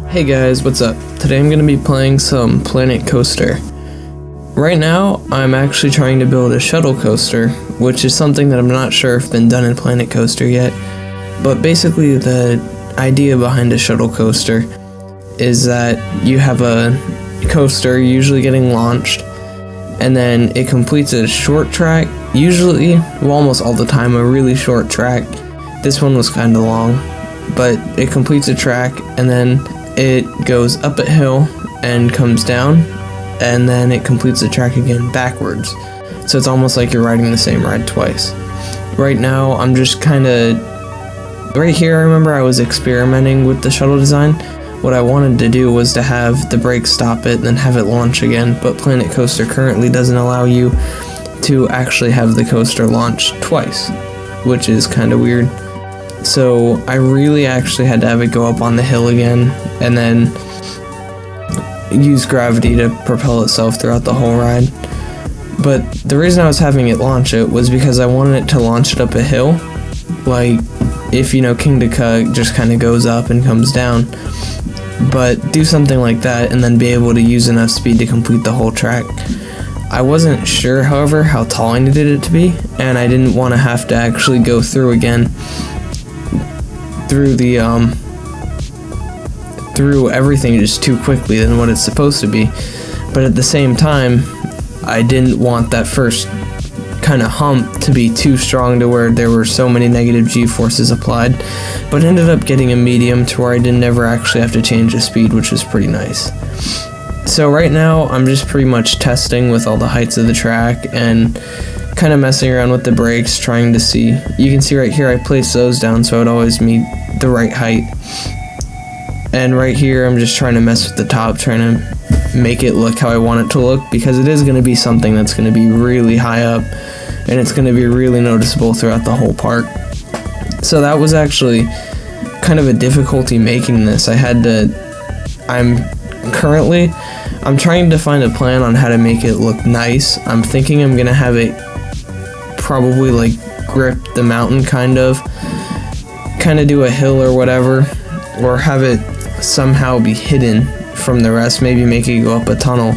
Hey guys, what's up? Today I'm going to be playing some Planet Coaster. Right now, I'm actually trying to build a shuttle coaster, which is something that I'm not sure if been done in Planet Coaster yet. But basically the idea behind a shuttle coaster is that you have a coaster usually getting launched, and then it completes a short track, usually, well almost all the time, a really short track. This one was kind of long, but it completes a track and then it goes up a hill and comes down, and then it completes the track again backwards. So it's almost like you're riding the same ride twice. Right now, I'm just right here I remember I was experimenting with the shuttle design. What I wanted to do was to have the brakes stop it and then have it launch again, but Planet Coaster currently doesn't allow you to actually have the coaster launch twice, which is kind of weird. So I really actually had to have it go up on the hill again and then use gravity to propel itself throughout the whole ride. But the reason I was having it launch it was because I wanted it to launch it up a hill, like if King Duck just kind of goes up and comes down, but do something like that and then be able to use enough speed to complete the whole track. I wasn't sure, however, how tall I needed it to be, and I didn't want to have to actually go through again through everything just too quickly than what it's supposed to be. But at the same time, I didn't want that first kind of hump to be too strong to where there were so many negative G-forces applied, but ended up getting a medium to where I didn't ever actually have to change the speed, which was pretty nice. So right now I'm just pretty much testing with all the heights of the track and kind of messing around with the brakes, trying to see. You can see right here I place those down so it always meet the right height. And right here I'm just trying to mess with the top, trying to make it look how I want it to look, because it is going to be something that's going to be really high up and it's going to be really noticeable throughout the whole park. So that was actually kind of a difficulty making this. I'm trying to find a plan on how to make it look nice. I'm thinking I'm going to have it probably like grip the mountain, kind of do a hill or whatever, or have it somehow be hidden from the rest, maybe make it go up a tunnel,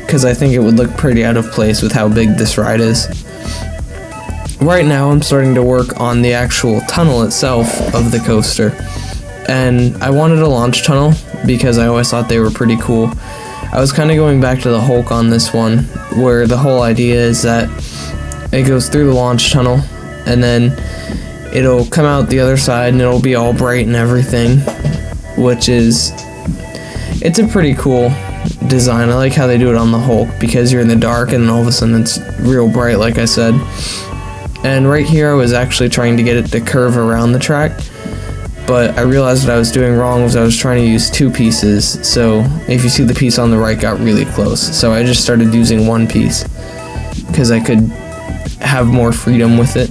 because I think it would look pretty out of place with how big this ride is. Right now I'm starting to work on the actual tunnel itself of the coaster, and I wanted a launch tunnel because I always thought they were pretty cool. I was kind of going back to the Hulk on this one, where the whole idea is that it goes through the launch tunnel and then it'll come out the other side and it'll be all bright and everything, it's a pretty cool design. I like how they do it on the Hulk, because you're in the dark and then all of a sudden it's real bright, like I said. And right here I was actually trying to get it to curve around the track, but I realized what I was doing wrong was I was trying to use two pieces. So if you see, the piece on the right got really close, so I just started using one piece because I could have more freedom with it.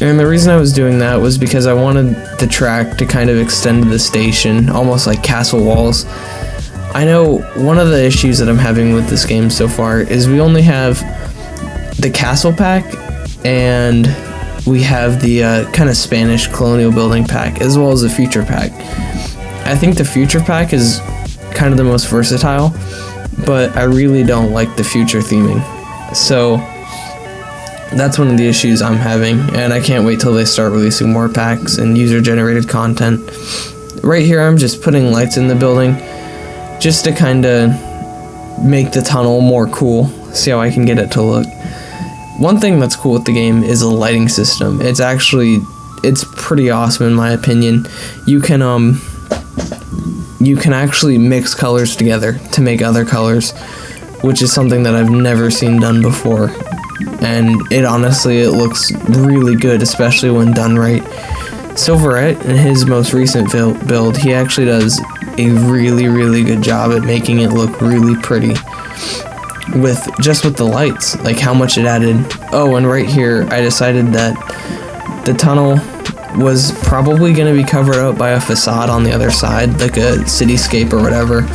And the reason I was doing that was because I wanted the track to kind of extend to the station, almost like castle walls. I know one of the issues that I'm having with this game so far is we only have the castle pack and we have the kind of Spanish colonial building pack, as well as the future pack. I think the future pack is kind of the most versatile, but I really don't like the future theming. So that's one of the issues I'm having, and I can't wait till they start releasing more packs and user-generated content. Right here I'm just putting lights in the building just to kind of make the tunnel more cool, see how I can get it to look. One thing that's cool with the game is the lighting system. It's pretty awesome in my opinion. You can actually mix colors together to make other colors, which is something that I've never seen done before. And it looks really good, especially when done right. Silverette, in his most recent build, he actually does a really, really good job at making it look really pretty with the lights, like how much it added. Oh, and right here I decided that the tunnel was probably going to be covered up by a facade on the other side, like a cityscape or whatever,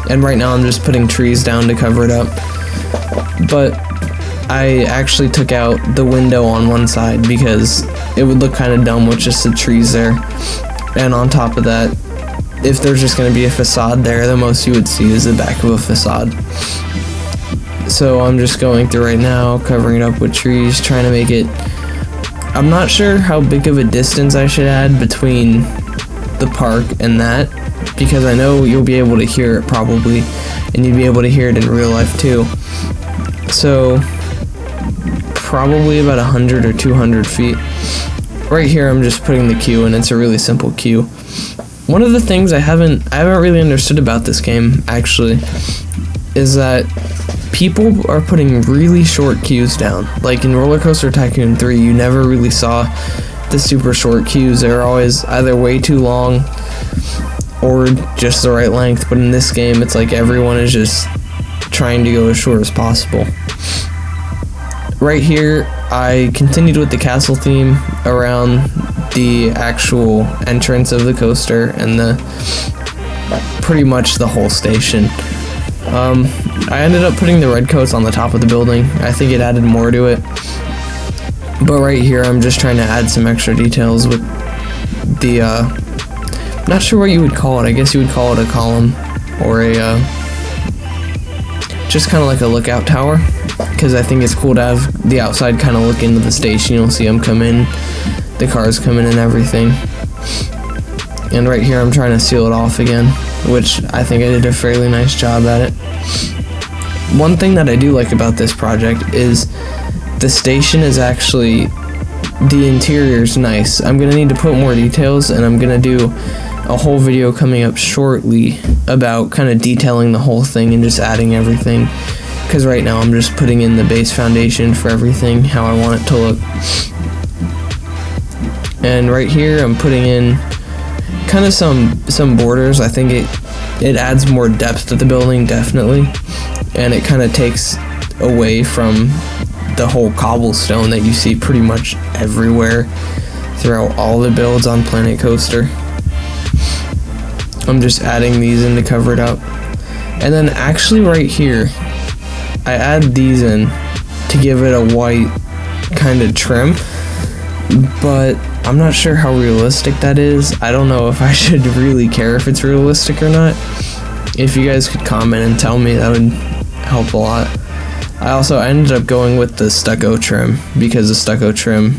and right now I'm just putting trees down to cover it up. But I actually took out the window on one side because it would look kind of dumb with just the trees there. And on top of that, if there's just going to be a facade there, the most you would see is the back of a facade. So I'm just going through right now, covering it up with trees, trying to make it... I'm not sure how big of a distance I should add between the park and that, because I know you'll be able to hear it probably, and you'd be able to hear it in real life too. So probably about 100 or 200 feet. Right here I'm just putting the queue, and it's a really simple queue. One of the things I haven't really understood about this game actually is that people are putting really short queues down. Like in Roller Coaster Tycoon 3, you never really saw the super short queues. They're always either way too long or just the right length, but in this game it's like everyone is just trying to go as short as possible. Right here I continued with the castle theme around the actual entrance of the coaster and pretty much the whole station. I ended up putting the red coats on the top of the building. I think it added more to it. But right here I'm just trying to add some extra details with the, not sure what you would call it. I guess you would call it a column or a, just kind of like a lookout tower. Because I think it's cool to have the outside kind of look into the station. You'll see them come in, the cars come in and everything. And right here I'm trying to seal it off again, which I think I did a fairly nice job at it. One thing that I do like about this project is the station is actually, the interior's nice. I'm going to need to put more details, and I'm going to do a whole video coming up shortly about kind of detailing the whole thing and just adding everything. Because right now I'm just putting in the base foundation for everything, how I want it to look. And right here I'm putting in kind of some borders. I think it adds more depth to the building, definitely, and it kind of takes away from the whole cobblestone that you see pretty much everywhere throughout all the builds on Planet Coaster. I'm just adding these in to cover it up. And then actually right here I add these in to give it a white kind of trim, but I'm not sure how realistic that is. I don't know if I should really care if it's realistic or not. If you guys could comment and tell me, that would help a lot. I ended up going with the stucco trim because the stucco trim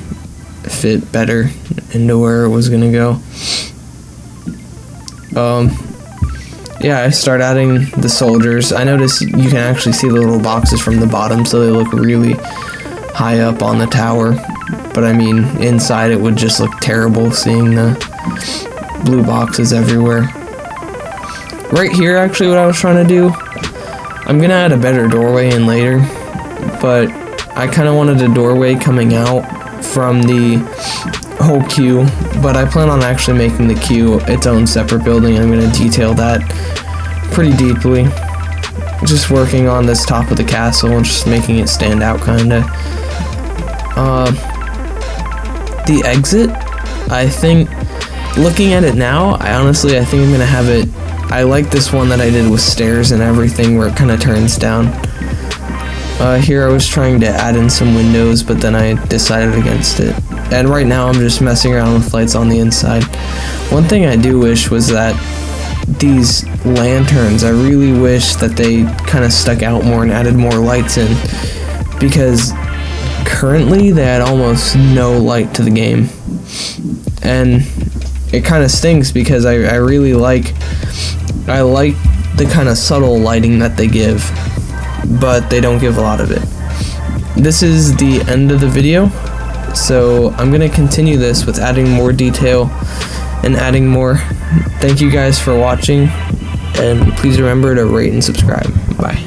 fit better into where it was gonna go. Yeah, I start adding the soldiers. I noticed you can actually see the little boxes from the bottom, so they look really high up on the tower. But I mean, inside it would just look terrible seeing the blue boxes everywhere. Right here, actually, what I was trying to do, I'm gonna add a better doorway in later, but I kind of wanted a doorway coming out from the whole queue, but I plan on actually making the queue its own separate building. I'm going to detail that pretty deeply. Just working on this top of the castle and just making it stand out kinda. The exit, I think, looking at it now, I think I'm going to have it, I like this one that I did with stairs and everything where it kind of turns down. Here I was trying to add in some windows, but then I decided against it. And right now I'm just messing around with lights on the inside. One thing I do wish was that these lanterns, I really wish that they kind of stuck out more and added more lights in, because currently they add almost no light to the game. And it kind of stinks because I really like the kind of subtle lighting that they give, but they don't give a lot of it. This is the end of the video, so I'm going to continue this with adding more detail and adding more. Thank you guys for watching, and please remember to rate and subscribe. Bye.